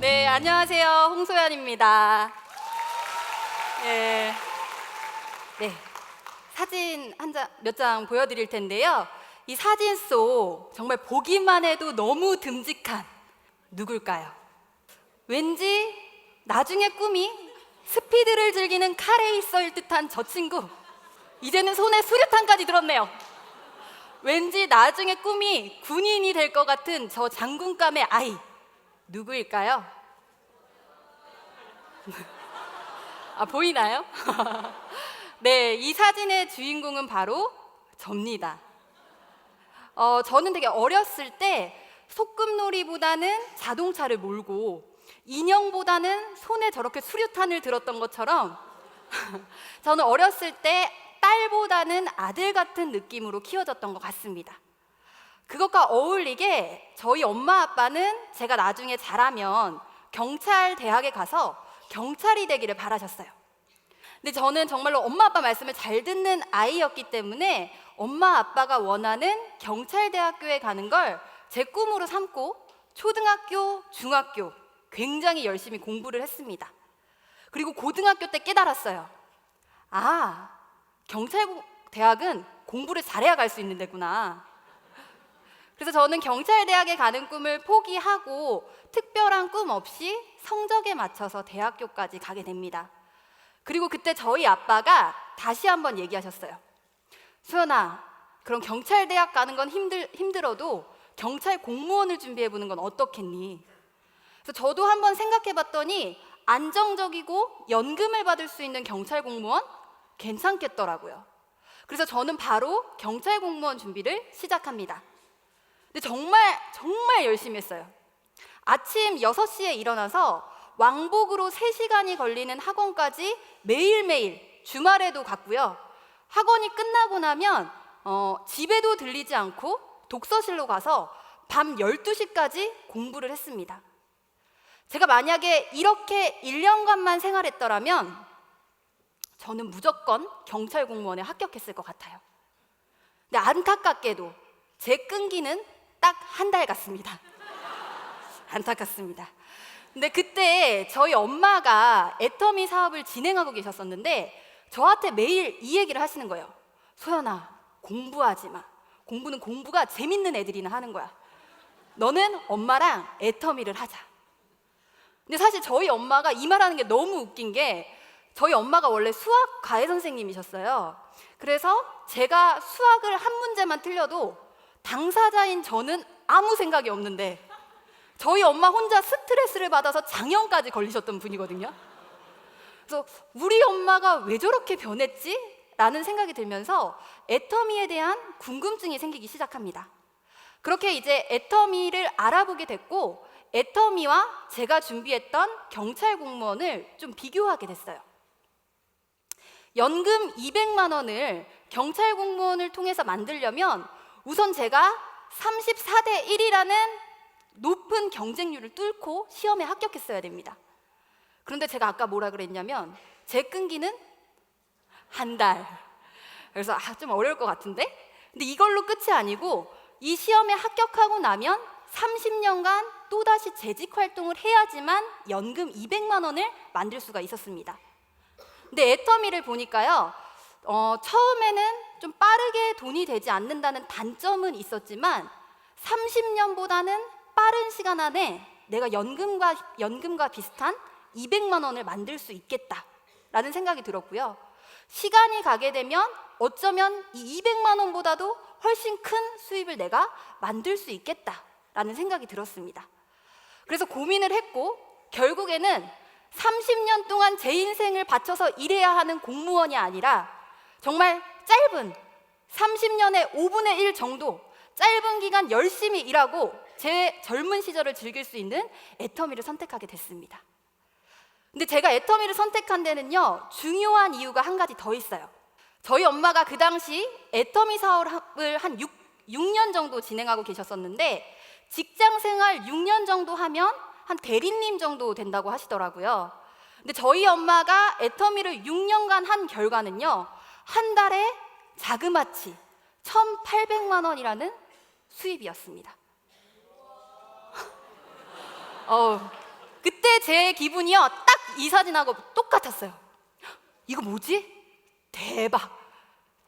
네, 안녕하세요. 홍소연입니다. 네, 네, 사진 몇 장 보여드릴 텐데요. 이 사진 속 정말 보기만 해도 너무 듬직한 누굴까요? 왠지 나중에 꿈이 스피드를 즐기는 카레이서일 듯한 저 친구, 이제는 손에 수류탄까지 들었네요. 왠지 나중에 꿈이 군인이 될 것 같은 저 장군감의 아이, 누구일까요? 보이나요? 네, 이 사진의 주인공은 바로 접니다. 저는 되게 어렸을 때 소꿉놀이보다는 자동차를 몰고 인형보다는 손에 저렇게 수류탄을 들었던 것처럼 저는 어렸을 때 딸보다는 아들 같은 느낌으로 키워졌던 것 같습니다. 그것과 어울리게 저희 엄마 아빠는 제가 나중에 자라면 경찰 대학에 가서 경찰이 되기를 바라셨어요. 근데 저는 정말로 엄마 아빠 말씀을 잘 듣는 아이였기 때문에 엄마 아빠가 원하는 경찰대학교에 가는 걸 제 꿈으로 삼고 초등학교, 중학교 굉장히 열심히 공부를 했습니다. 그리고 고등학교 때 깨달았어요. 경찰대학은 공부를 잘해야 갈 수 있는 데구나. 그래서 저는 경찰대학에 가는 꿈을 포기하고 특별한 꿈 없이 성적에 맞춰서 대학교까지 가게 됩니다. 그리고 그때 저희 아빠가 다시 한번 얘기하셨어요. 소연아, 그럼 경찰대학 가는 건 힘들어도 경찰 공무원을 준비해보는 건 어떻겠니? 그래서 저도 한번 생각해봤더니 안정적이고 연금을 받을 수 있는 경찰 공무원 괜찮겠더라고요. 그래서 저는 바로 경찰 공무원 준비를 시작합니다. 근데 정말 열심히 했어요. 아침 6시에 일어나서 왕복으로 3시간이 걸리는 학원까지 매일매일 주말에도 갔고요. 학원이 끝나고 나면 집에도 들리지 않고 독서실로 가서 밤 12시까지 공부를 했습니다. 제가 만약에 이렇게 1년간만 생활했더라면 저는 무조건 경찰 공무원에 합격했을 것 같아요. 근데 안타깝게도 제 끈기는 딱 한 달 갔습니다. 안타깝습니다. 근데 그때 저희 엄마가 애터미 사업을 진행하고 계셨었는데 저한테 매일 이 얘기를 하시는 거예요. 소연아, 공부하지 마. 공부는 공부가 재밌는 애들이나 하는 거야. 너는 엄마랑 애터미를 하자. 근데 사실 저희 엄마가 이 말하는 게 너무 웃긴 게 저희 엄마가 원래 수학 과외 선생님이셨어요. 그래서 제가 수학을 한 문제만 틀려도 당사자인 저는 아무 생각이 없는데 저희 엄마 혼자 스트레스를 받아서 장염까지 걸리셨던 분이거든요. 그래서 우리 엄마가 왜 저렇게 변했지? 라는 생각이 들면서 애터미에 대한 궁금증이 생기기 시작합니다. 그렇게 이제 애터미를 알아보게 됐고 애터미와 제가 준비했던 경찰 공무원을 좀 비교하게 됐어요. 연금 200만 원을 경찰 공무원을 통해서 만들려면 우선 제가 34대 1이라는 높은 경쟁률을 뚫고 시험에 합격했어야 됩니다. 그런데 제가 아까 뭐라 그랬냐면 제 끈기는 한 달. 그래서 좀 어려울 것 같은데? 근데 이걸로 끝이 아니고 이 시험에 합격하고 나면 30년간 또다시 재직 활동을 해야지만 연금 200만 원을 만들 수가 있었습니다. 근데 애터미를 보니까요, 처음에는 좀 빠르게 돈이 되지 않는다는 단점은 있었지만 30년보다는 빠른 시간 안에 내가 연금과 비슷한 200만 원을 만들 수 있겠다라는 생각이 들었고요. 시간이 가게 되면 어쩌면 이 200만 원보다도 훨씬 큰 수입을 내가 만들 수 있겠다라는 생각이 들었습니다. 그래서 고민을 했고 결국에는 30년 동안 제 인생을 바쳐서 일해야 하는 공무원이 아니라 정말 짧은 30년의 5분의 1 정도 짧은 기간 열심히 일하고 제 젊은 시절을 즐길 수 있는 애터미를 선택하게 됐습니다. 근데 제가 애터미를 선택한 데는요, 중요한 이유가 한 가지 더 있어요. 저희 엄마가 그 당시 애터미 사업을 한 6년 정도 진행하고 계셨었는데 직장 생활 6년 정도 하면 한 대리님 정도 된다고 하시더라고요. 근데 저희 엄마가 애터미를 6년간 한 결과는요, 한 달에 자그마치 1,800만 원이라는 수입이었습니다. 그때 제 기분이요, 딱 이 사진하고 똑같았어요. 이거 뭐지? 대박,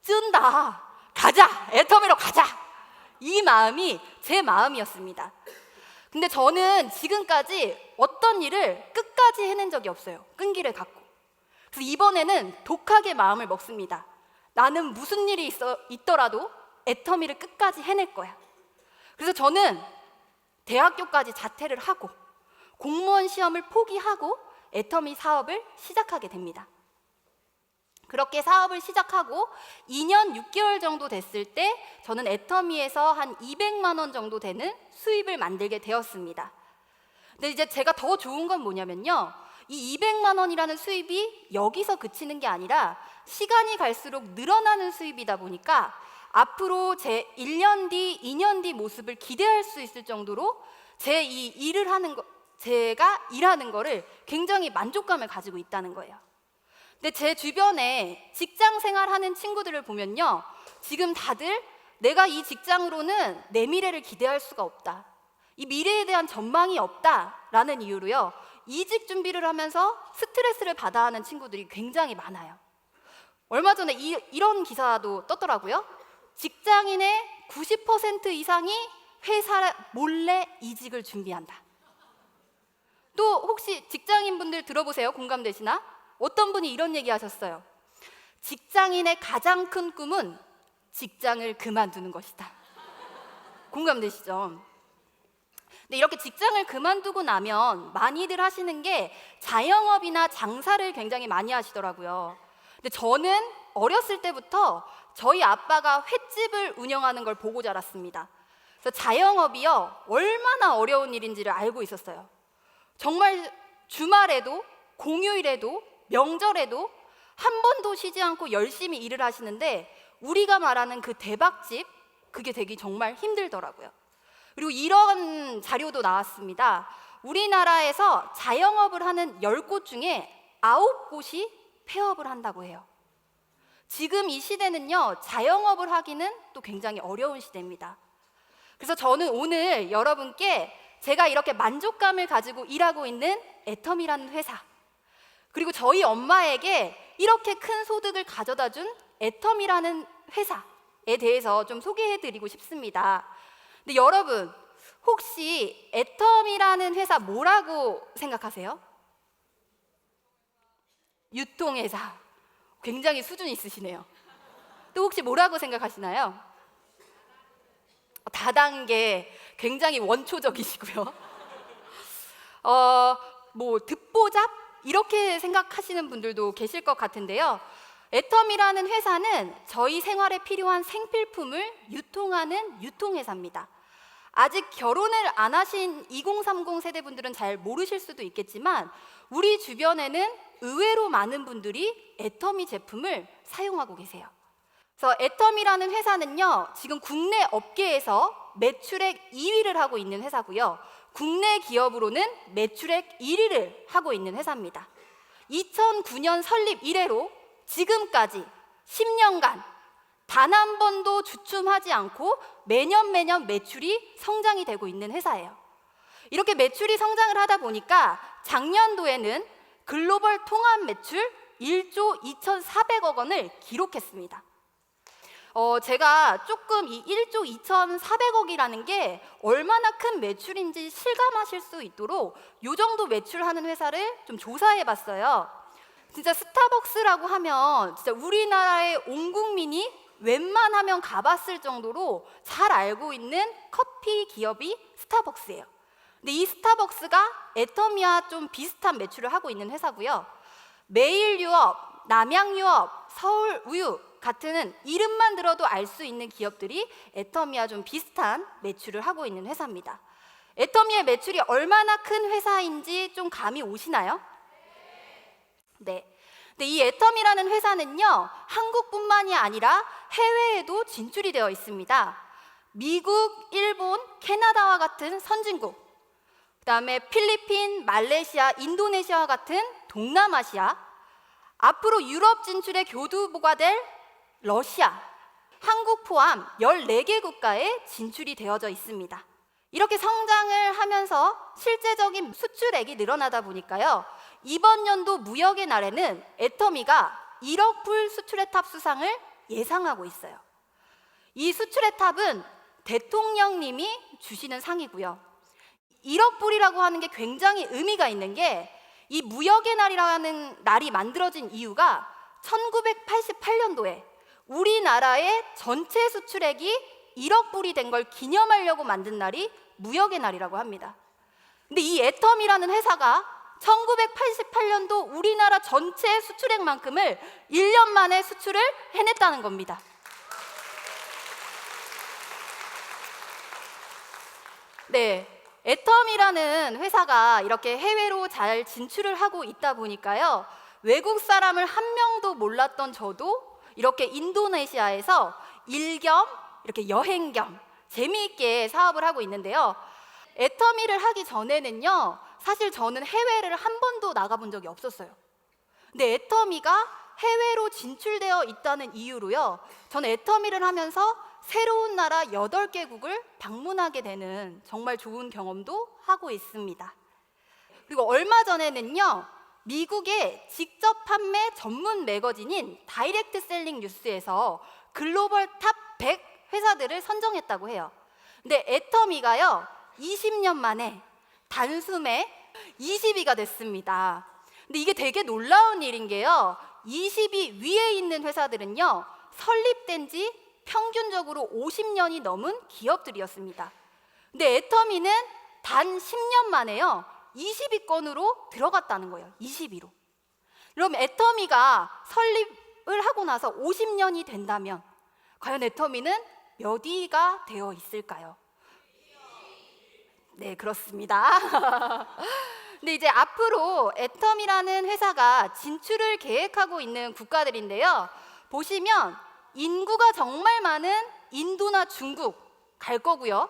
쩐다, 가자, 애터미로 가자, 이 마음이 제 마음이었습니다. 근데 저는 지금까지 어떤 일을 끝까지 해낸 적이 없어요. 끈기를 갖고. 그래서 이번에는 독하게 마음을 먹습니다. 나는 무슨 일이 있더라도 애터미를 끝까지 해낼 거야. 그래서 저는 대학교까지 자퇴를 하고 공무원 시험을 포기하고 애터미 사업을 시작하게 됩니다. 그렇게 사업을 시작하고 2년 6개월 정도 됐을 때 저는 애터미에서 한 200만 원 정도 되는 수입을 만들게 되었습니다. 근데 이제 제가 더 좋은 건 뭐냐면요, 이 200만 원이라는 수입이 여기서 그치는 게 아니라 시간이 갈수록 늘어나는 수입이다 보니까 앞으로 제 1년 뒤, 2년 뒤 모습을 기대할 수 있을 정도로 제가 일하는 거를 굉장히 만족감을 가지고 있다는 거예요. 근데 제 주변에 직장 생활하는 친구들을 보면요, 지금 다들 내가 이 직장으로는 내 미래를 기대할 수가 없다, 이 미래에 대한 전망이 없다라는 이유로요, 이직 준비를 하면서 스트레스를 받아 하는 친구들이 굉장히 많아요. 얼마 전에 이런 기사도 떴더라고요. 직장인의 90% 이상이 회사 몰래 이직을 준비한다. 또 혹시 직장인분들 들어보세요. 공감되시나? 어떤 분이 이런 얘기 하셨어요. 직장인의 가장 큰 꿈은 직장을 그만두는 것이다. 공감되시죠? 근데 이렇게 직장을 그만두고 나면 많이들 하시는 게 자영업이나 장사를 굉장히 많이 하시더라고요. 근데 저는 어렸을 때부터 저희 아빠가 횟집을 운영하는 걸 보고 자랐습니다. 그래서 자영업이요, 얼마나 어려운 일인지를 알고 있었어요. 정말 주말에도, 공휴일에도, 명절에도 한 번도 쉬지 않고 열심히 일을 하시는데 우리가 말하는 그 대박집, 그게 되기 정말 힘들더라고요. 그리고 이런 자료도 나왔습니다. 우리나라에서 자영업을 하는 10곳 중에 9곳이 폐업을 한다고 해요. 지금 이 시대는요, 자영업을 하기는 또 굉장히 어려운 시대입니다. 그래서 저는 오늘 여러분께 제가 이렇게 만족감을 가지고 일하고 있는 애터미라는 회사, 그리고 저희 엄마에게 이렇게 큰 소득을 가져다 준 애터미라는 회사에 대해서 좀 소개해드리고 싶습니다. 근데 여러분, 혹시 애터미라는 회사 뭐라고 생각하세요? 유통회사. 굉장히 수준 있으시네요. 또 혹시 뭐라고 생각하시나요? 다단계. 굉장히 원초적이시고요. 뭐 듣보잡? 이렇게 생각하시는 분들도 계실 것 같은데요. 애터미라는 회사는 저희 생활에 필요한 생필품을 유통하는 유통회사입니다. 아직 결혼을 안 하신 2030 세대분들은 잘 모르실 수도 있겠지만 우리 주변에는 의외로 많은 분들이 애터미 제품을 사용하고 계세요. 그래서 애터미라는 회사는요, 지금 국내 업계에서 매출액 2위를 하고 있는 회사고요, 국내 기업으로는 매출액 1위를 하고 있는 회사입니다. 2009년 설립 이래로 지금까지 10년간 단 한 번도 주춤하지 않고 매년 매출이 성장이 되고 있는 회사예요. 이렇게 매출이 성장을 하다 보니까 작년도에는 글로벌 통합 매출 1조 2,400억 원을 기록했습니다. 제가 조금 이 1조 2,400억이라는 게 얼마나 큰 매출인지 실감하실 수 있도록 이 정도 매출하는 회사를 좀 조사해 봤어요. 진짜 스타벅스라고 하면 진짜 우리나라의 온 국민이 웬만하면 가봤을 정도로 잘 알고 있는 커피 기업이 스타벅스예요. 근데 이 스타벅스가 애터미와 좀 비슷한 매출을 하고 있는 회사고요. 매일유업, 남양유업, 서울우유 같은 이름만 들어도 알 수 있는 기업들이 애터미와 좀 비슷한 매출을 하고 있는 회사입니다. 애터미의 매출이 얼마나 큰 회사인지 좀 감이 오시나요? 네. 근데 이 애터미라는 회사는요, 한국뿐만이 아니라 해외에도 진출이 되어 있습니다. 미국, 일본, 캐나다와 같은 선진국, 그다음에 필리핀, 말레이시아, 인도네시아와 같은 동남아시아, 앞으로 유럽 진출의 교두보가 될 러시아, 한국 포함 14개 국가에 진출이 되어져 있습니다. 이렇게 성장을 하면서 실제적인 수출액이 늘어나다 보니까요, 이번 연도 무역의 날에는 애터미가 1억 불 수출의 탑 수상을 예상하고 있어요. 이 수출의 탑은 대통령님이 주시는 상이고요. 1억 불이라고 하는 게 굉장히 의미가 있는 게, 이 무역의 날이라는 날이 만들어진 이유가 1988년도에 우리나라의 전체 수출액이 1억 불이 된 걸 기념하려고 만든 날이 무역의 날이라고 합니다. 근데 이 애터미라는 회사가 1988년도 우리나라 전체 수출액만큼을 1년 만에 수출을 해냈다는 겁니다. 네, 애터미라는 회사가 이렇게 해외로 잘 진출을 하고 있다 보니까요, 외국 사람을 한 명도 몰랐던 저도 이렇게 인도네시아에서 일 겸 이렇게 여행 겸 재미있게 사업을 하고 있는데요. 애터미를 하기 전에는요, 사실 저는 해외를 한 번도 나가본 적이 없었어요. 근데 애터미가 해외로 진출되어 있다는 이유로요, 저는 애터미를 하면서 새로운 나라 8개국을 방문하게 되는 정말 좋은 경험도 하고 있습니다. 그리고 얼마 전에는요, 미국의 직접 판매 전문 매거진인 다이렉트 셀링 뉴스에서 글로벌 탑 100 회사들을 선정했다고 해요. 근데 애터미가요, 20년 만에 단숨에 20위가 됐습니다. 근데 이게 되게 놀라운 일인 게요, 20위 위에 있는 회사들은요, 설립된 지 평균적으로 50년이 넘은 기업들이었습니다. 근데 애터미는 단 10년 만에요, 20위권으로 들어갔다는 거예요. 20위로. 그럼 애터미가 설립을 하고 나서 50년이 된다면 과연 애터미는 몇 위가 되어 있을까요? 네, 그렇습니다. 근데 이제 앞으로 애터미라는 회사가 진출을 계획하고 있는 국가들인데요, 보시면 인구가 정말 많은 인도나 중국 갈 거고요,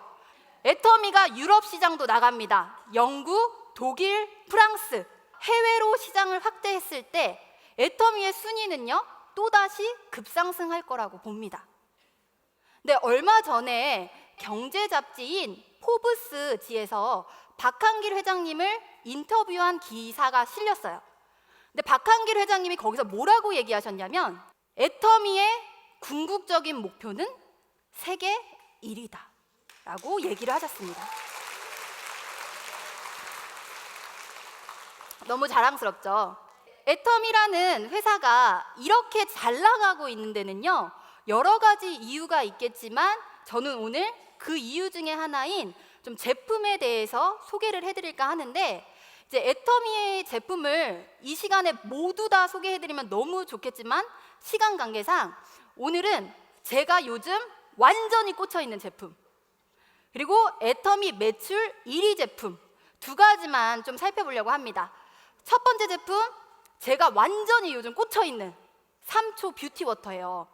애터미가 유럽 시장도 나갑니다. 영국, 독일, 프랑스, 해외로 시장을 확대했을 때 애터미의 순위는요, 또다시 급상승할 거라고 봅니다. 근데 얼마 전에 경제 잡지인 포브스지에서 박한길 회장님을 인터뷰한 기사가 실렸어요. 근데 박한길 회장님이 거기서 뭐라고 얘기하셨냐면, 애터미의 궁극적인 목표는 세계 1위다 라고 얘기를 하셨습니다. 너무 자랑스럽죠? 애터미라는 회사가 이렇게 잘 나가고 있는 데는요, 여러 가지 이유가 있겠지만 저는 오늘 그 이유 중에 하나인 좀 제품에 대해서 소개를 해드릴까 하는데, 이제 애터미의 제품을 이 시간에 모두 다 소개해드리면 너무 좋겠지만 시간 관계상 오늘은 제가 요즘 완전히 꽂혀있는 제품, 그리고 애터미 매출 1위 제품 두 가지만 좀 살펴보려고 합니다. 첫 번째 제품, 제가 완전히 요즘 꽂혀있는 3초 뷰티 워터예요.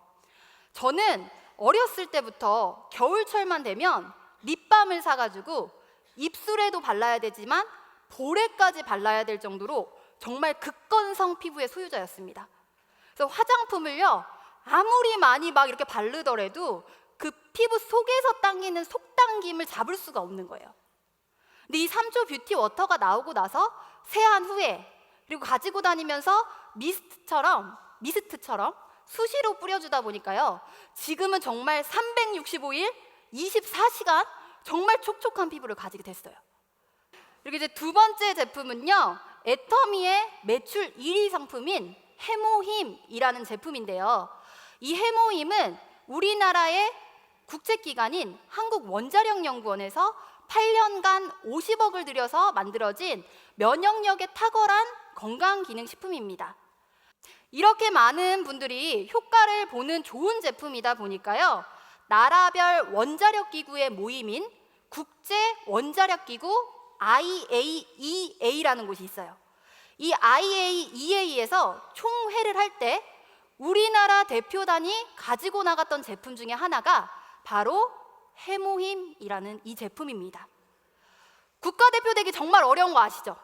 저는 어렸을 때부터 겨울철만 되면 립밤을 사가지고 입술에도 발라야 되지만 볼에까지 발라야 될 정도로 정말 극건성 피부의 소유자였습니다. 그래서 화장품을요, 아무리 많이 막 이렇게 바르더라도 그 피부 속에서 당기는 속당김을 잡을 수가 없는 거예요. 근데 이 3초 뷰티 워터가 나오고 나서 세안 후에, 그리고 가지고 다니면서 미스트처럼 수시로 뿌려주다 보니까요, 지금은 정말 365일 24시간 정말 촉촉한 피부를 가지게 됐어요. 그리고 이제 두 번째 제품은요, 애터미의 매출 1위 상품인 해모힘이라는 제품인데요, 이 해모힘은 우리나라의 국책기관인 한국원자력연구원에서 8년간 50억을 들여서 만들어진 면역력에 탁월한 건강기능식품입니다. 이렇게 많은 분들이 효과를 보는 좋은 제품이다 보니까요, 나라별 원자력기구의 모임인 국제원자력기구 IAEA라는 곳이 있어요. 이 IAEA에서 총회를 할 때 우리나라 대표단이 가지고 나갔던 제품 중에 하나가 바로 해모힘이라는 이 제품입니다. 국가대표 되기 정말 어려운 거 아시죠?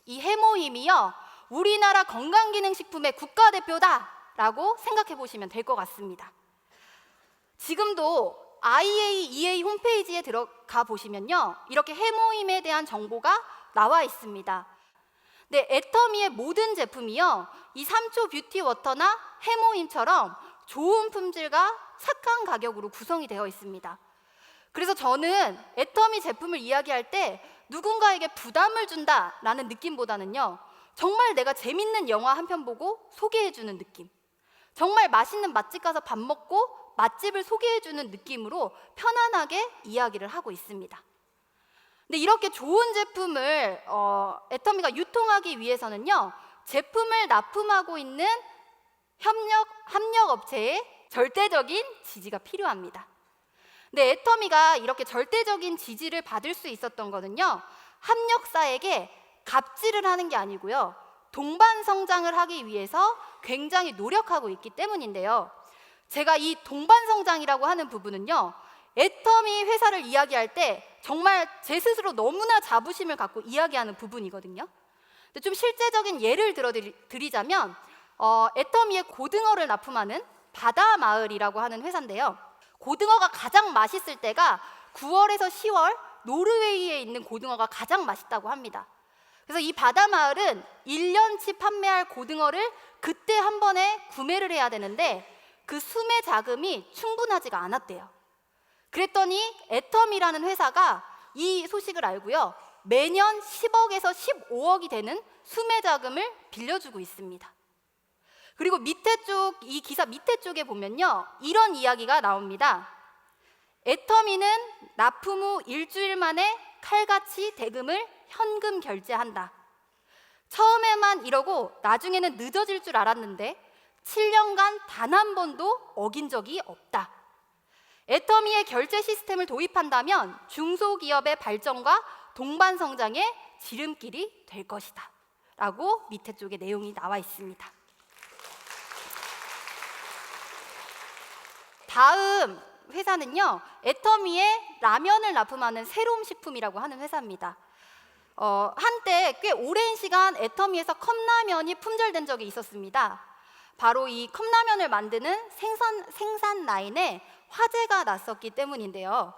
이 해모힘이요, 우리나라 건강기능식품의 국가대표다라고 생각해 보시면 될 것 같습니다. 지금도 IAEA 홈페이지에 들어가 보시면요, 이렇게 해모임에 대한 정보가 나와 있습니다. 네, 애터미의 모든 제품이요, 이 3초 뷰티 워터나 해모임처럼 좋은 품질과 착한 가격으로 구성이 되어 있습니다. 그래서 저는 애터미 제품을 이야기할 때 누군가에게 부담을 준다라는 느낌보다는요, 정말 내가 재밌는 영화 한 편 보고 소개해주는 느낌, 정말 맛있는 맛집 가서 밥 먹고 맛집을 소개해주는 느낌으로 편안하게 이야기를 하고 있습니다. 근데 이렇게 좋은 제품을 애터미가 유통하기 위해서는요, 제품을 납품하고 있는 협력업체의 절대적인 지지가 필요합니다. 근데 애터미가 이렇게 절대적인 지지를 받을 수 있었던 거는요, 협력사에게 갑질을 하는 게 아니고요, 동반 성장을 하기 위해서 굉장히 노력하고 있기 때문인데요. 제가 이 동반 성장이라고 하는 부분은요, 애터미 회사를 이야기할 때 정말 제 스스로 너무나 자부심을 갖고 이야기하는 부분이거든요. 근데 좀 실제적인 예를 들어드리자면 애터미의 고등어를 납품하는 바다마을이라고 하는 회사인데요. 고등어가 가장 맛있을 때가 9월에서 10월, 노르웨이에 있는 고등어가 가장 맛있다고 합니다. 그래서 이 바다마을은 1년치 판매할 고등어를 그때 한 번에 구매를 해야 되는데 그 수매 자금이 충분하지가 않았대요. 그랬더니 애터미라는 회사가 이 소식을 알고요, 매년 10억에서 15억이 되는 수매 자금을 빌려주고 있습니다. 그리고 이 기사 밑에 쪽에 보면요, 이런 이야기가 나옵니다. 애터미는 납품 후 일주일 만에 칼같이 대금을 현금 결제한다. 처음에만 이러고 나중에는 늦어질 줄 알았는데 7년간 단 한 번도 어긴 적이 없다. 애터미의 결제 시스템을 도입한다면 중소기업의 발전과 동반 성장의 지름길이 될 것이다 라고 밑에 쪽에 내용이 나와 있습니다. 다음 회사는요, 애터미의 라면을 납품하는 새로움 식품이라고 하는 회사입니다. 한때 꽤 오랜 시간 애터미에서 컵라면이 품절된 적이 있었습니다. 바로 이 컵라면을 만드는 생산 라인에 화재가 났었기 때문인데요.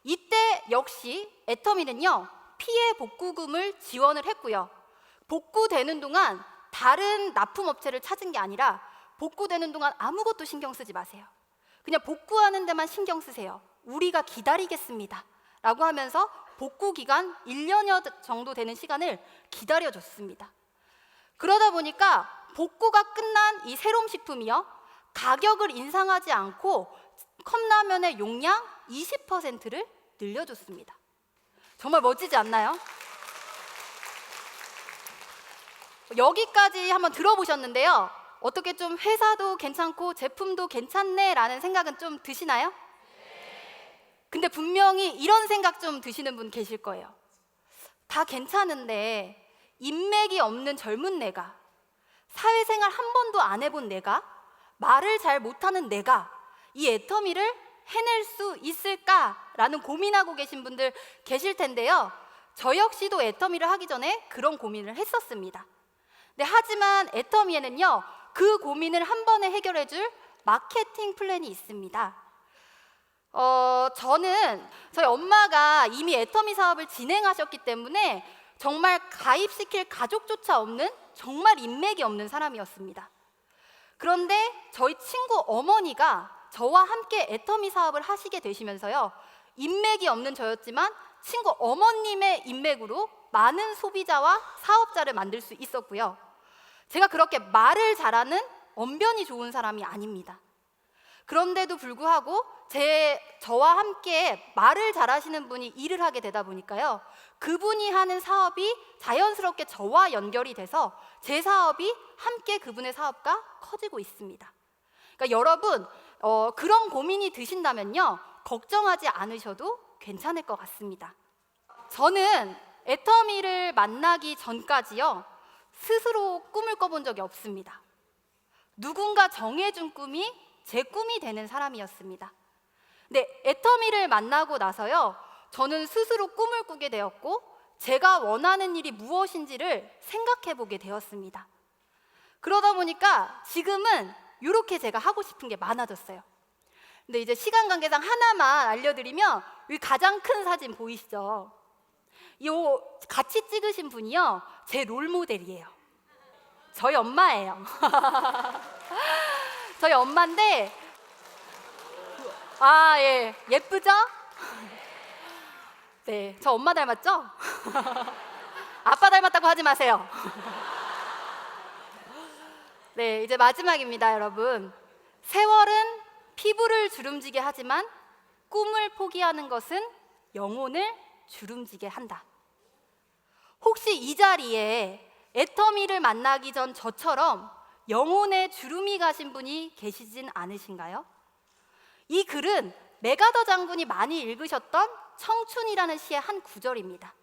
이때 역시 애터미는요, 피해 복구금을 지원을 했고요. 복구되는 동안 다른 납품업체를 찾은 게 아니라 복구되는 동안 아무것도 신경 쓰지 마세요. 그냥 복구하는 데만 신경 쓰세요. 우리가 기다리겠습니다 라고 하면서 복구 기간 1년여 정도 되는 시간을 기다려줬습니다. 그러다 보니까 복구가 끝난 이 새로움 식품이요, 가격을 인상하지 않고 컵라면의 용량 20%를 늘려줬습니다. 정말 멋지지 않나요? 여기까지 한번 들어보셨는데요, 어떻게 좀 회사도 괜찮고 제품도 괜찮네 라는 생각은 좀 드시나요? 근데 분명히 이런 생각 좀 드시는 분 계실 거예요. 다 괜찮은데 인맥이 없는 젊은 내가, 사회생활 한 번도 안 해본 내가, 말을 잘 못하는 내가 이 애터미를 해낼 수 있을까라는 고민하고 계신 분들 계실 텐데요. 저 역시도 애터미를 하기 전에 그런 고민을 했었습니다. 하지만 애터미에는요, 그 고민을 한 번에 해결해줄 마케팅 플랜이 있습니다. 저는 저희 엄마가 이미 애터미 사업을 진행하셨기 때문에 정말 가입시킬 가족조차 없는 정말 인맥이 없는 사람이었습니다. 그런데 저희 친구 어머니가 저와 함께 애터미 사업을 하시게 되시면서요, 인맥이 없는 저였지만 친구 어머님의 인맥으로 많은 소비자와 사업자를 만들 수 있었고요. 제가 그렇게 말을 잘하는 언변이 좋은 사람이 아닙니다. 그런데도 불구하고 저와 함께 말을 잘하시는 분이 일을 하게 되다 보니까요, 그분이 하는 사업이 자연스럽게 저와 연결이 돼서 제 사업이 함께 그분의 사업과 커지고 있습니다. 그러니까 여러분, 그런 고민이 드신다면요, 걱정하지 않으셔도 괜찮을 것 같습니다. 저는 애터미를 만나기 전까지요, 스스로 꿈을 꿔본 적이 없습니다. 누군가 정해준 꿈이 제 꿈이 되는 사람이었습니다. 근데 애터미를 만나고 나서요, 저는 스스로 꿈을 꾸게 되었고 제가 원하는 일이 무엇인지를 생각해 보게 되었습니다. 그러다 보니까 지금은 이렇게 제가 하고 싶은 게 많아졌어요. 근데 이제 시간 관계상 하나만 알려드리면 이 가장 큰 사진 보이시죠? 요 같이 찍으신 분이요, 제 롤모델이에요. 저희 엄마예요. 저희 엄마인데, 아, 예, 예쁘죠? 네, 저 엄마 닮았죠? 아빠 닮았다고 하지 마세요. 네, 이제 마지막입니다, 여러분. 세월은 피부를 주름지게 하지만 꿈을 포기하는 것은 영혼을 주름지게 한다. 혹시 이 자리에 애터미를 만나기 전 저처럼 영혼에 주름이 가신 분이 계시진 않으신가요? 이 글은 메가더 장군이 많이 읽으셨던 청춘이라는 시의 한 구절입니다.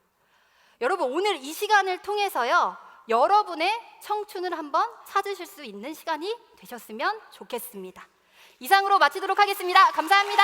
여러분, 오늘 이 시간을 통해서요, 여러분의 청춘을 한번 찾으실 수 있는 시간이 되셨으면 좋겠습니다. 이상으로 마치도록 하겠습니다. 감사합니다.